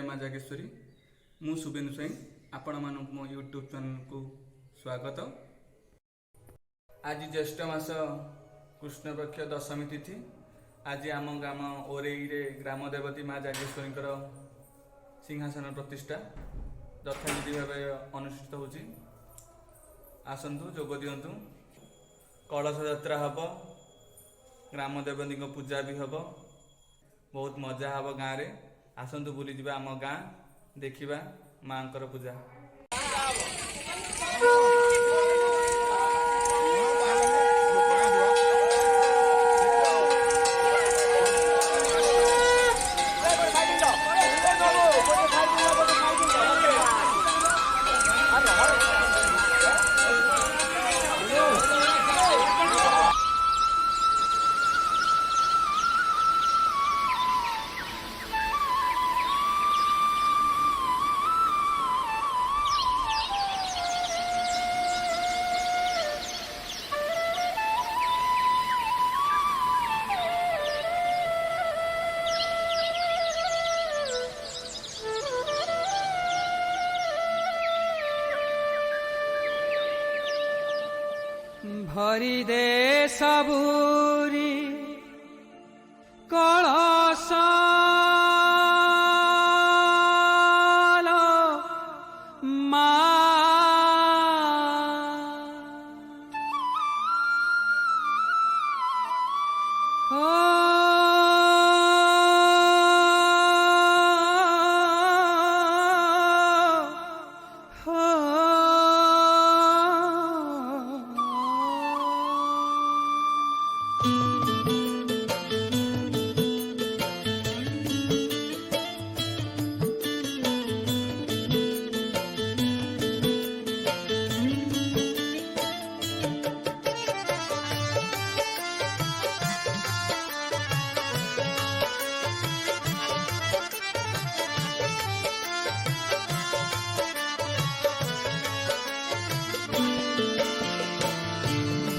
माँ जागेश्वरी मु शुभेन्दु स्वाई आपण मानक मो यूट्यूब चैनल को स्वागत। आज ज्येष्ठ मास कृष्ण पक्ष दशमी तिथि। आज आम ग्राम ओरेई रे ग्राम देवती माँ जागेश्वरी सिंहासन प्रतिष्ठा यथाविधि भाव अनुष्ठित होची। आसंतु जोग दियंतु। कलश यात्रा हम, ग्राम देवती पूजा भी हम, बहुत मजा हम गाँव रे। आसंतु बुली जिबा आम गाँ देखिबा माँकर पूजा। भरी दे सबूरी कलश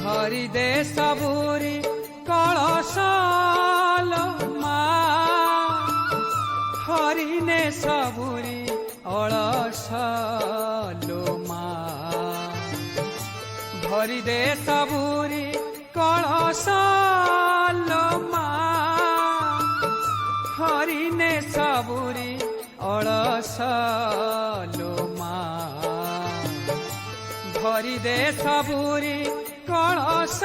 भरी दे सबूरी कलश हरिने सबूरी अलस मा भरी दे सबूरी कलश हरिने सबूरी अलस मा भरी दे सबूरी कलश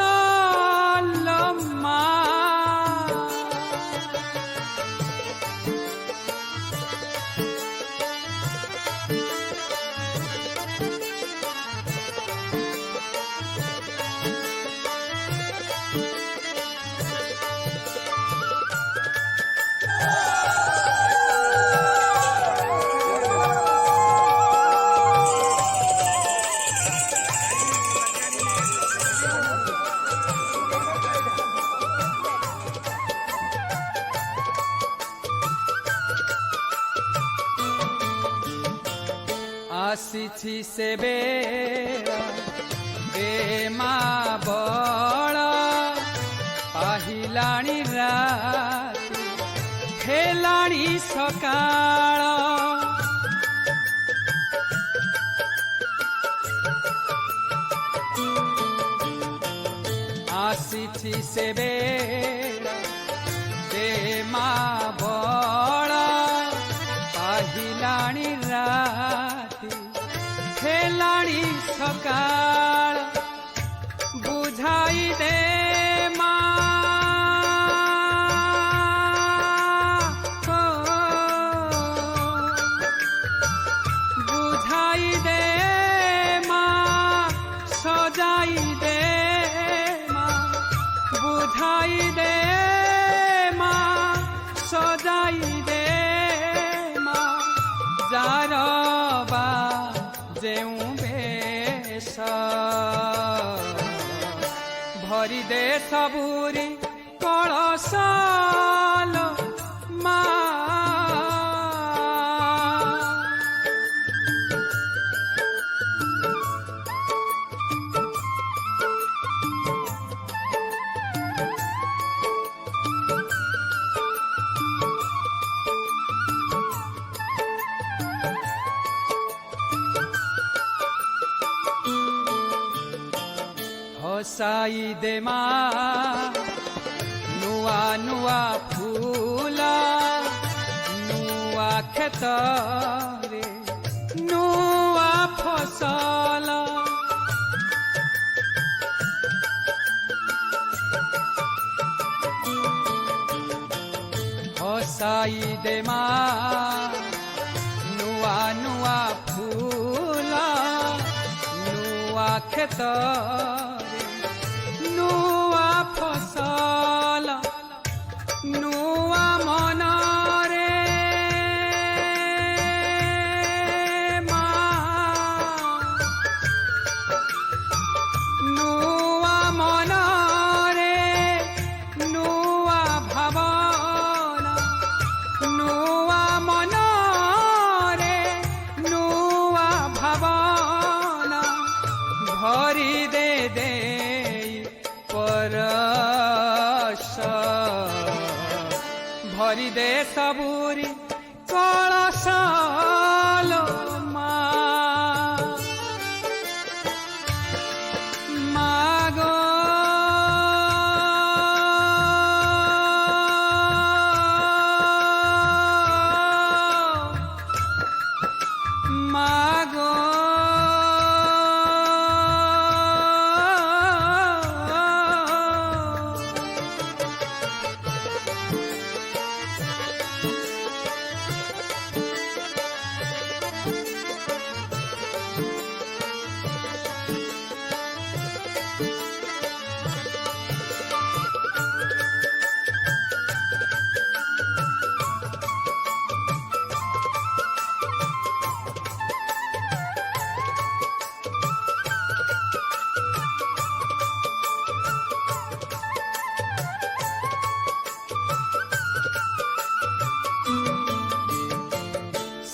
मा आसी से बेरा बेमा बड़ा पाहिलाणी राती हेलाणी सकाळ आसी से बेरा बेमा बड़ा पाहिलाणी राती हेलाणी सकाळ बुझाई दे मा बुझाई दे मा सजाई दे मा बुझाई दे मा सजाई दे मा जारबा जेऊ बेश भरी दे सबूरी कलश मा हसाई दे मा नुआ नुआ फूला नुआ खेत रे नुआ फसल हसाई दे मा नुआ नुआ फूला नुआ खेत नुआ फसल नुआ मन रे मा नुआ मन रे नुआ भावना नुआ मन रे नुआ भावना भरी दे दे परस भरी दे सबुरी कलश लो मागो मागो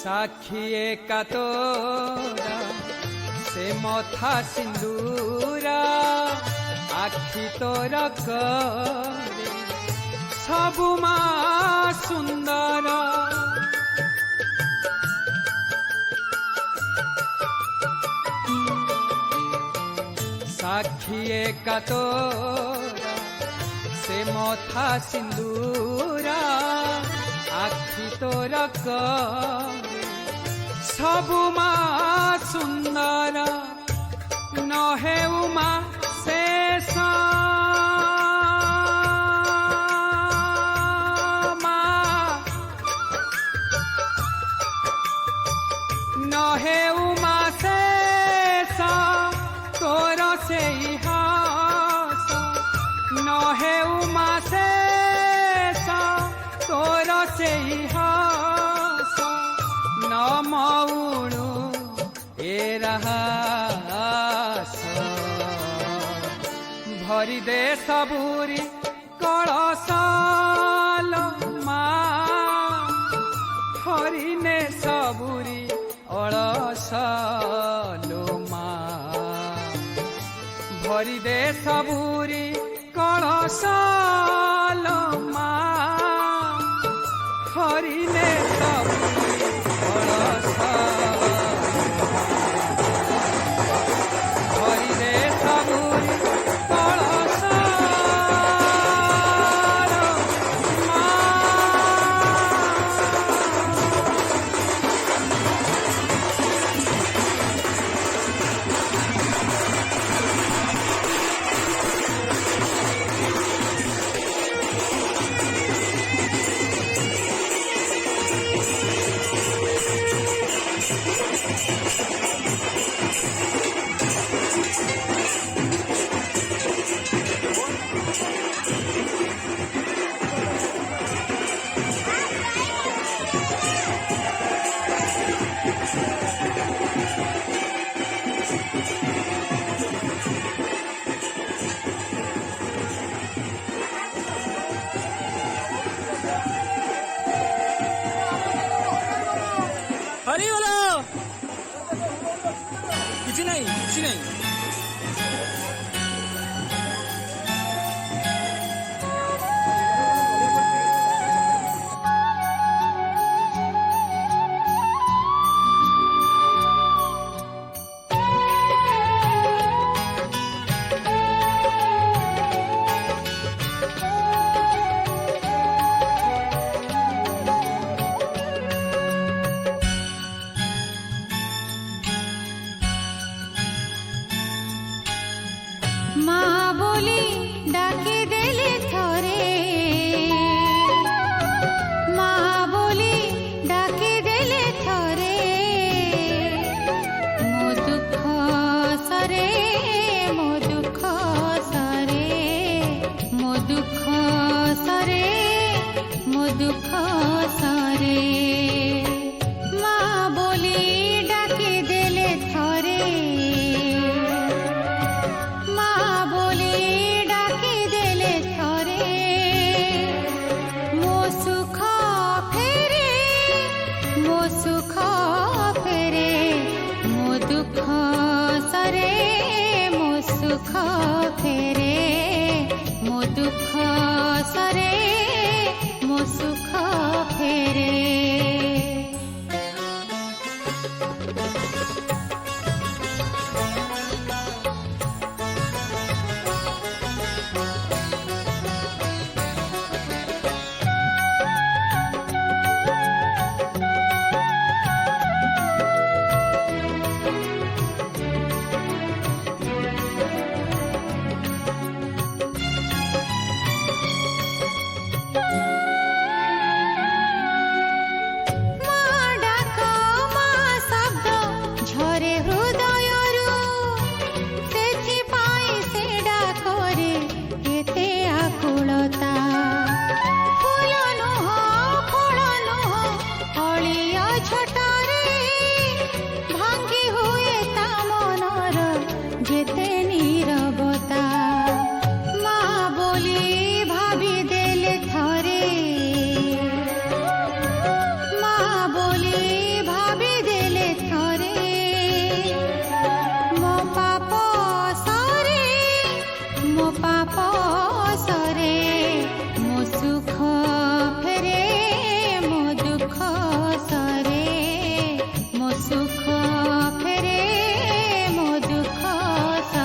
साखिए का तोरा से मथा सिंदूरा आखि तोर करे सबु मा सुंदर साखिए का तोरा से मथा सिंदूरा आखि तोर करे सबु मा सुंदर नहे उमा शेष मा नहे उमा शेष तोर से हास नहे उमा शेष तोर से हास न मौणु ए रहास भरी दे सबुरी कलश लो मा हरिने सबुरी अलस लो मा भरी दे सबुरी कलश लो मा हरिने सबुरी अलस भरी दे सबुरी कलश लो मा हरी बोलो किसी नहीं ମା ବୋଲି ଡାକି ଦେଲେ ଥରେ ମା ବୋଲି ଡାକି ଦେଲେ ଥରେ ମୋ ଦୁଃଖ ସରେ ମୋ ଦୁଃଖ ସରେ ମୋ ଦୁଃଖ ସରେ ମୋ ଦୁଃଖ ସରେ ମା ବୋଲି ଡାକି ଦେଲେ ଥରେ ମା ବୋଲି ଡାକି ଦେଲେ ଥରେ ମୋ ସୁଖ ଫେରେ ମୋ ସୁଖ ଫେରେ ମୋ ଦୁଃଖ ସରେ ମୋ ସୁଖ ଫେରେ ମୋ ଦୁଃଖ ସରେ ମୋ ସୁଖ ଫେରେ ମା ଡାକ ମା ଶବ୍ଦ ଝରେ ହୃଦୟରୁ ସେଥିପାଇଁ ସେ ଡାକରେ ଏତେ ଆକୁଳତା ଫୁଲ ନୁହଁ ଫଳ ନୁହଁ ଅଳିଆ ଝଟାରେ ଭାଙ୍ଗି ହୁଏ ତା ମନର ଯେତେ ନୀରବତା ମା ବୋଲି ଭାବି ଦେଲେ ଥରେ ମା ବୋଲି ଭାବି ଦେଲେ ଥରେ ମୋ ପାପ ସରେ ମୋ ପାପ ସରେ ମୋ ସୁଖ ଫେରେ ମୋ ଦୁଃଖ ସରେ ମୋ ସୁଖ ଫେରେ ମୋ ଦୁଃଖ ସରେ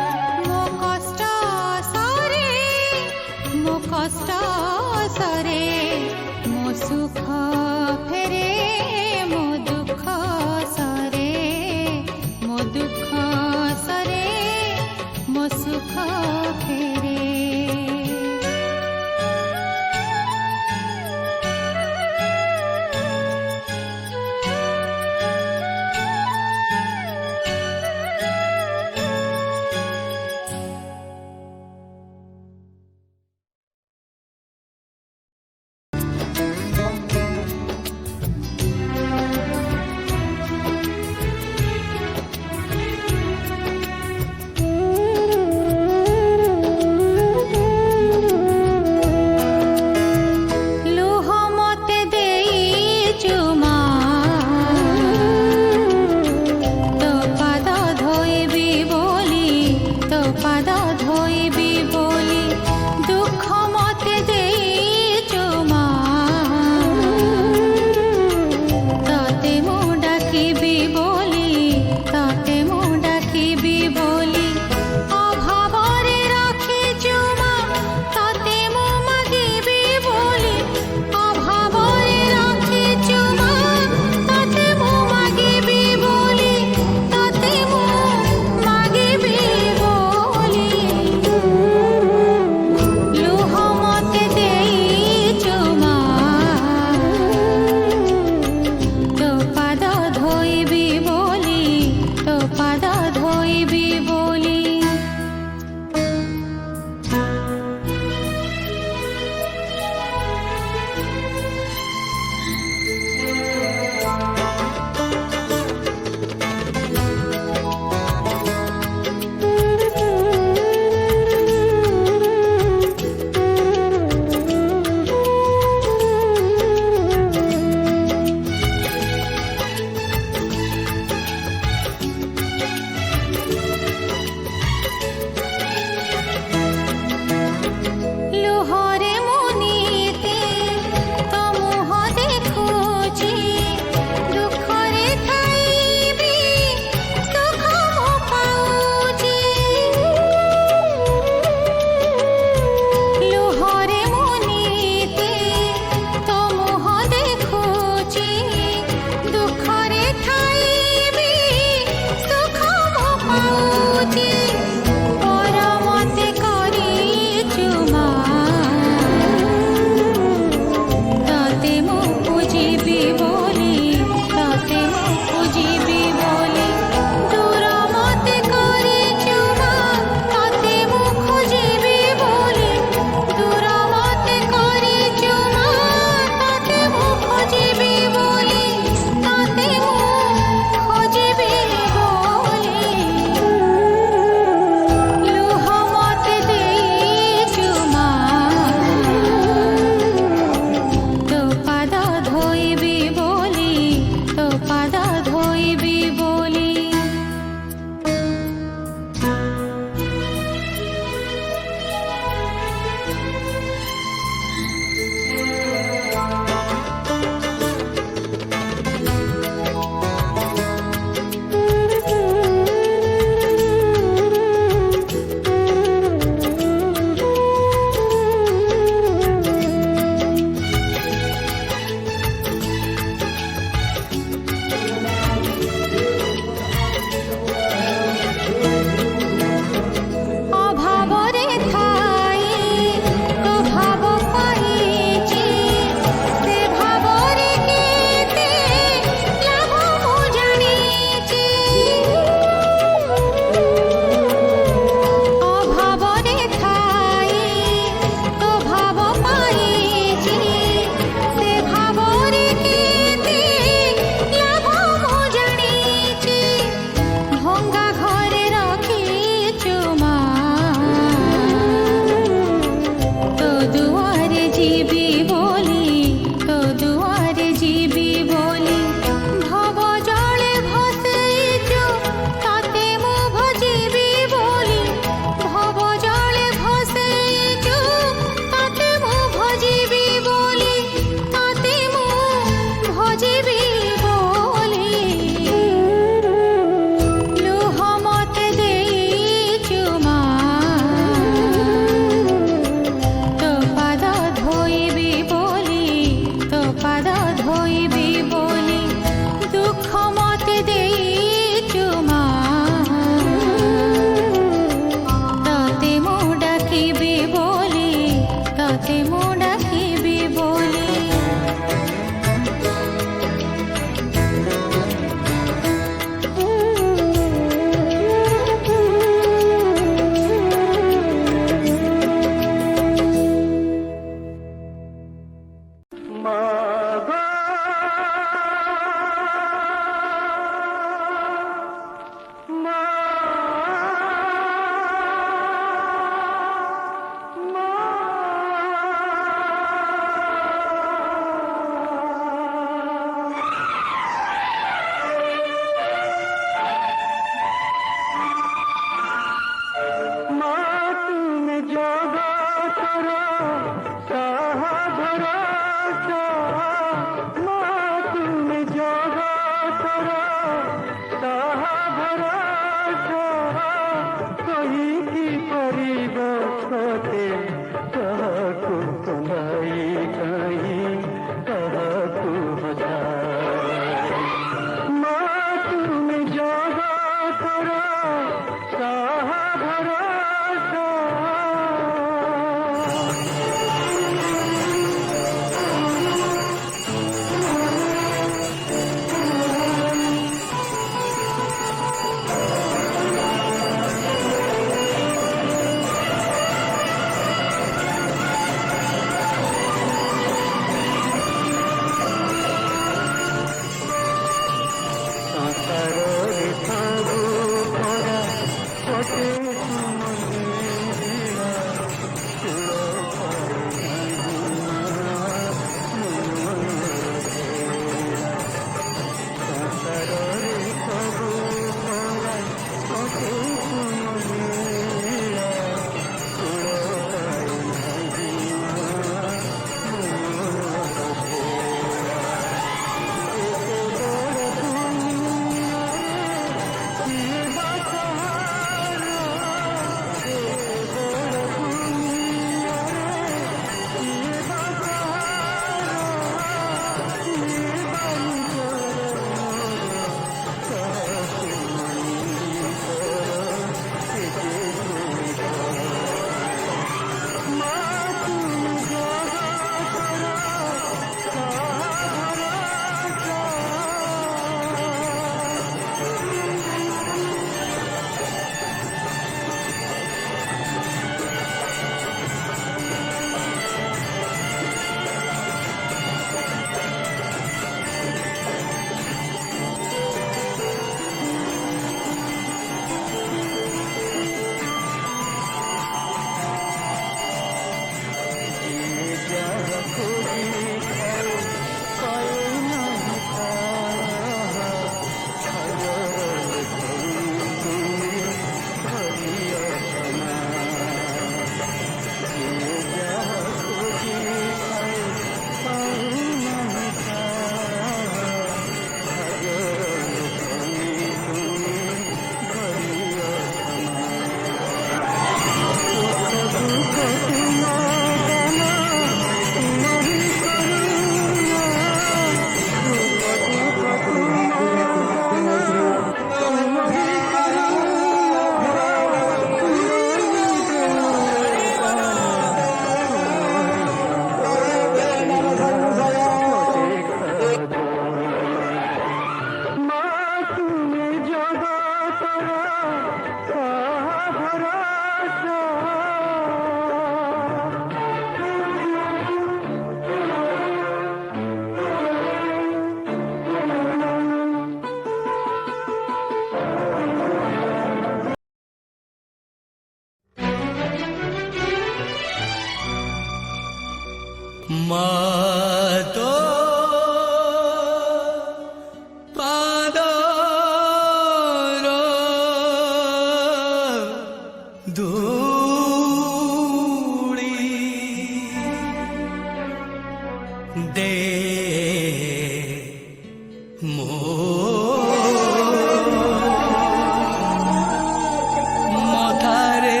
মথারে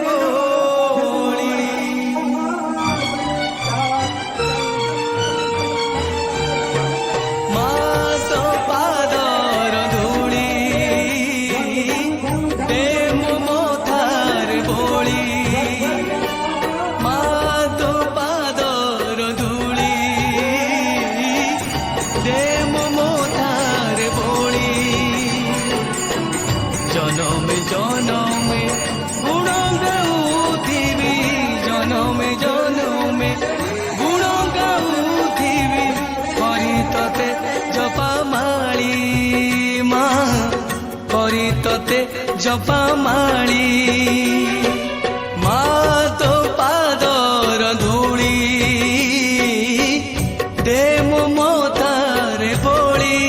বলি মা তো পাদর ধূলি দে মো মথারে বলি মা তো পাদর ধূলি দে মো মথারে বলি জনমে জনমে গুণ গাউথিবি জনমে জনমে গুণ গাউথিবি করি ততে জপামাଳି মা করি ততে জপামাଳି মা তো পাদর ধূলি দে মো মথারে বলি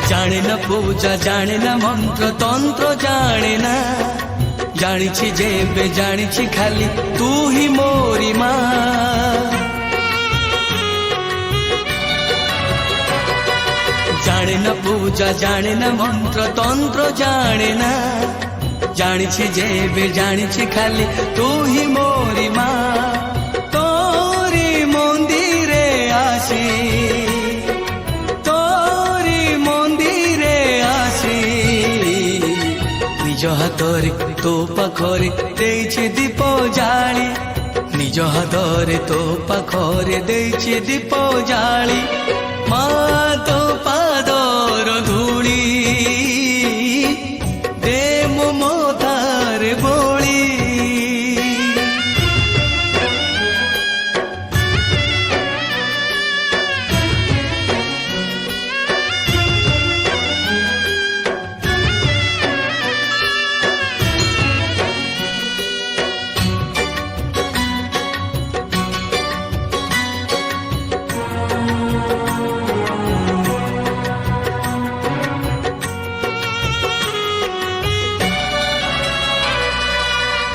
জানে না পূজা জানে না মন্ত্র তন্ত্র জানে না জানিছি যেবে জানিছি খালি তু হি মোরি মা জানে না পূজা জানে না মন্ত্র তন্ত্র জানে না জানিছি যেবে জানিছি খালি তু হি মোরি মা তোরি মন্দিরে আসি নিজ হাতরে তো পাখরে ଦେଇଛି দীপ জাଳି নিজ হাতরে তো পাখরে ଦେଇଛି দীপ জাଳି মা তো পাদর ধূলি দে মো মথারে বলি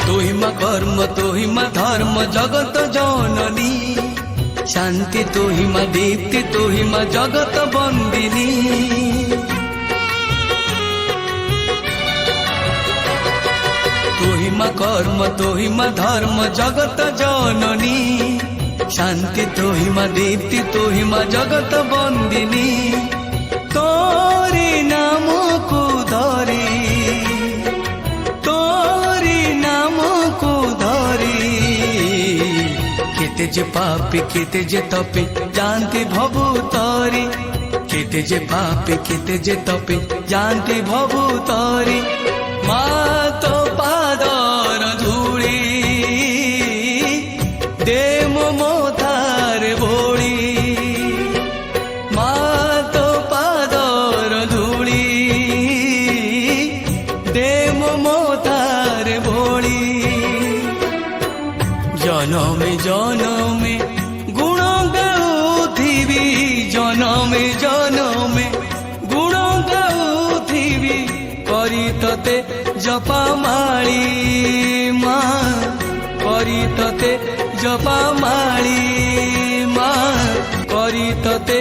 তুহিমা কর্ম তুহিমা ধর্ম জগত জননী শান্তি তুহিমা দীপ্তি তুহিমা জগত বন্দিনী তুহিমা কর্ম তুহিমা ধর্ম জগত জননী শান্তি তুহিমা দীপ্তি তুহিমা জগত বন্দিনী তোরি নামকু ধরি কেতে যে পাপি কেতে যে তপে জানতে ভবু তরি কেতে যে পাপি কেতে যে তপে জানতে ভবু তরি মা তো পাদর ধূলি দে মো মথারে বলি মা তো পাদর ধূলি দে মো মথারে বলি জনমে জনমে গুণ গাউথিবি জনমে জনমে গুণ গাউথিবি করি ততে জপামাଳି মা করি ততে জপামাଳି মা করি ততে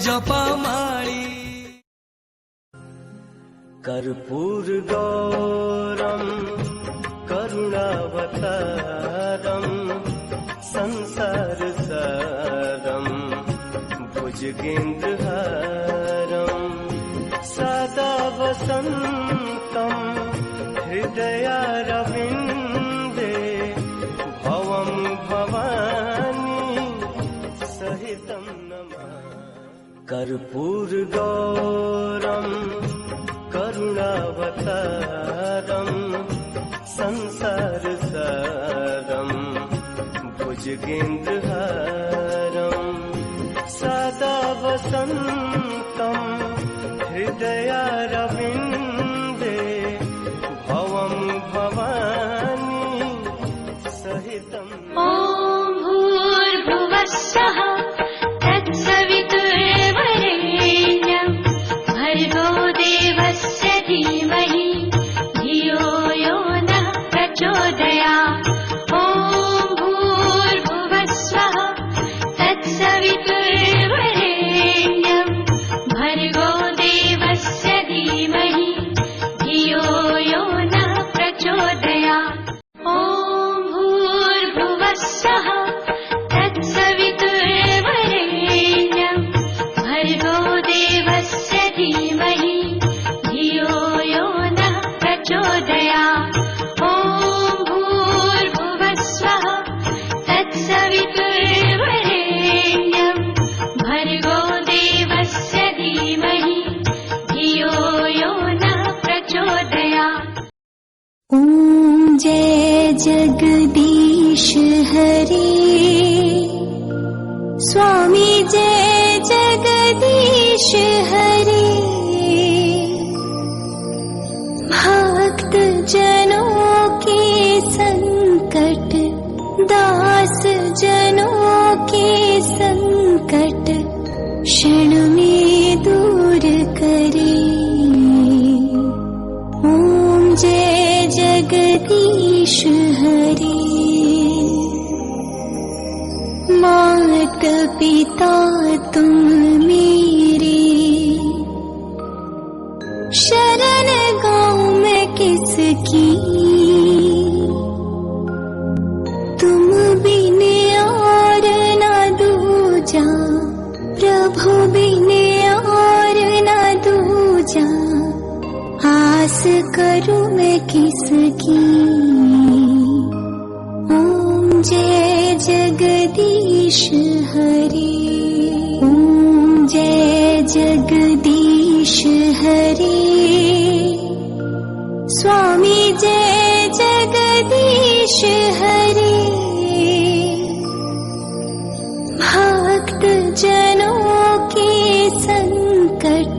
জপামাଳି कर्पूर गौरम करुणावतारम संसार सारम भुजगेन्द्रहारम सदा वसंतम हृदयारविन्दे भवं भवानी सहितं नमामि कर्पूर गौरम करुणावतारम संसार सारम भुजगेन्द्रहारम सदा वसन्तं हृदयारविन्दे भवं भवानी सहितम्। ॐ भूर्भुवस्सः तत्सवितुर्वरेण्यं भर्गो देवस्य धीमहि धियो यो नः प्रचोदयात्। ॐ भूर्भुवस्सः तत्सवितुर्वरेण्यं भर्गो देवस्य धीमहि धियो यो नः प्रचोदयात्। ॐ भूर्भुवस्सः तत्सवितुर्वरेण्यं भर्गो देवस्य धीमहि धियो यो नः प्रचोदयात्। ॐ भूर्भुवस्सः तत्सवितुर्वरेण्यं भर्गो देवस्य धीमहि धियो यो नः प्रचोदयात्। ॐ जय जगदीश हरे स्वामी जय जगदीश हरे। भक्त जनों के संकट दास जनों के संकट क्षण में दूर करे। ॐ जय जगदीश हरे। मात पिता तुम मेरे शरण गाँव में किसकी। तुम बिन और न दूजा प्रभु बिन और न दूजा। आस करूं मैं किसकी। ॐ जय जगदीश हरे। ॐ जय जगदीश हरे स्वामी जय जगदीश हरे। भक्त जनों के संकट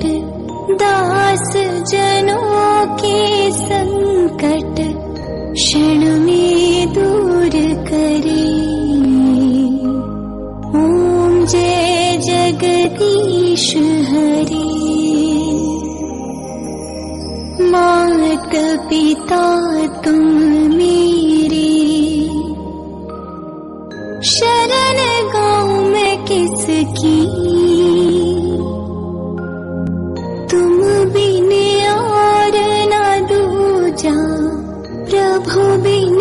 दास जनों के संकट क्षण में दूर करे। ॐ जय जगदीश हरे। मात पिता तुम मेरे शरण गाँव में किसकी। तुम बिन और न दूजा प्रभु बिन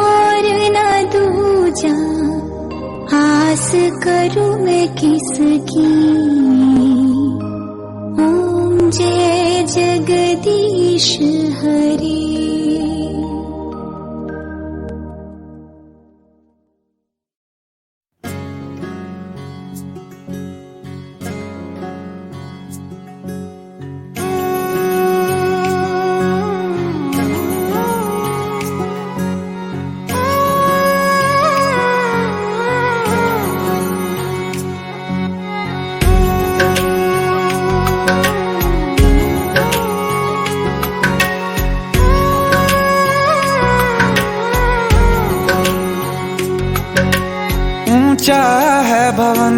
और न दूजा। आस करूं मैं किसकी। ॐ जय जगदीश हरे। ऊंचा है भवन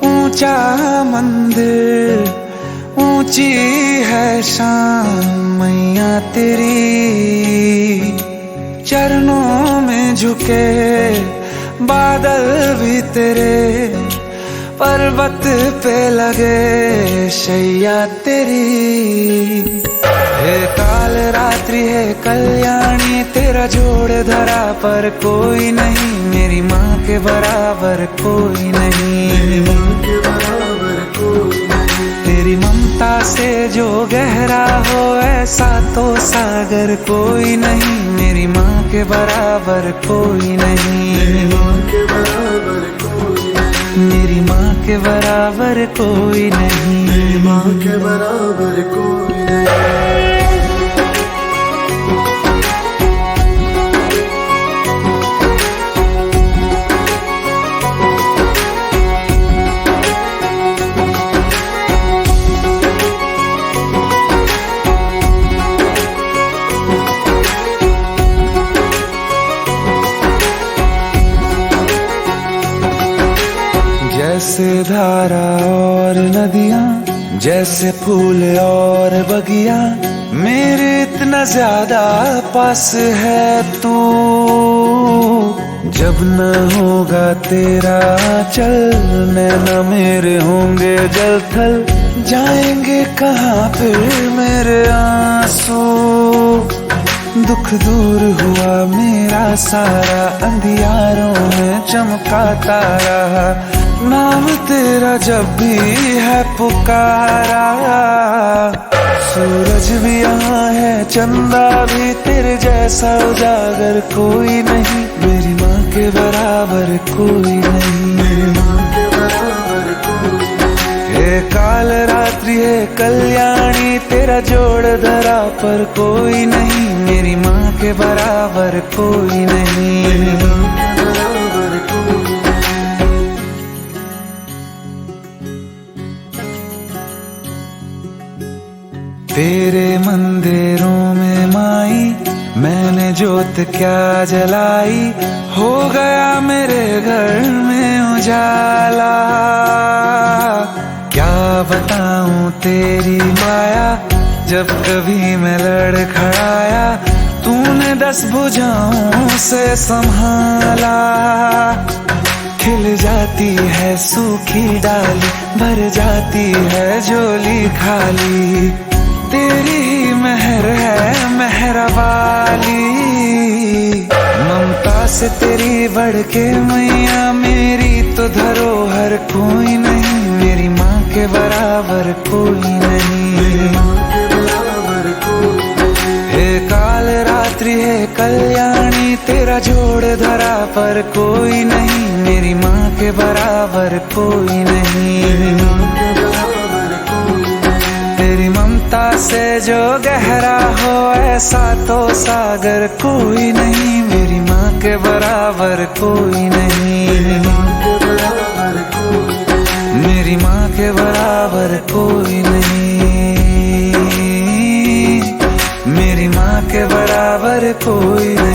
ऊंचा मंदिर ऊंची है शान मैया तेरी। चरणों में झुके बादल भी तेरे पर्वत पे लगे शैया तेरी। हे काल रात्रि है कल्याणी तेरा जोड़ धरा पर कोई नहीं। मेरी माँ के बराबर कोई नहीं। तेरी ममता से जो गहरा हो ऐसा तो सागर कोई नहीं। मेरी माँ के बराबर कोई नहीं। मेरी माँ के बराबर कोई नहीं। मेरी माँ के बराबर कोई नहीं। नदियाँ जैसे फूल और बगिया, मेरे इतना ज्यादा पास है तू। जब न होगा तेरा चल, नैना मेरे होंगे जल थल, जाएंगे कहाँ फिर मेरे आंसू। दुख दूर हुआ मेरा सारा, अंधियारों में चमका तारा, नाम तेरा जब भी है पुकारा। सूरज भी यहाँ है, चंदा भी, तेरे जैसा उजागर कोई नहीं, मेरी माँ के बराबर कोई नहीं, मेरी माँ के बराबर कोई नहीं। हे काल रात्रि है कल्याणी, तेरा जोड़ धरा पर कोई नहीं, मेरी माँ के बराबर कोई नहीं, मेरी माँ के बराबर कोई नहीं। तेरे मंदिरों में माई मैंने जोत क्या जलाई, हो गया मेरे घर में उजाला। क्या बताऊं तेरी माया, जब कभी मैं लड़खड़ाया, तूने 10 भुजाओं से संभाला। खिल जाती है सूखी डाली, भर जाती है झोली खाली, तेरी ही मेहर है मेहर वाली। ममता से तेरी बढ़ के मैया, मेरी तो धरोहर कोई नहीं, मेरी माँ के बराबर कोई नहीं, मेरी माँ के बराबर कोई नहीं। हे काल रात्रि है कल्याणी, तेरा जोड़ धरा पर कोई नहीं, मेरी माँ के बराबर कोई नहीं, मेरी माँ के बराबर कोई नहीं। तेरी ममता से जो गहरा हो ऐसा तो सागर कोई नहीं, मेरी माँ के बराबर कोई नहीं, मेरी माँ के बराबर कोई नहीं, मेरी माँ के बराबर कोई नहीं, मेरी माँ के बराबर कोई नहीं।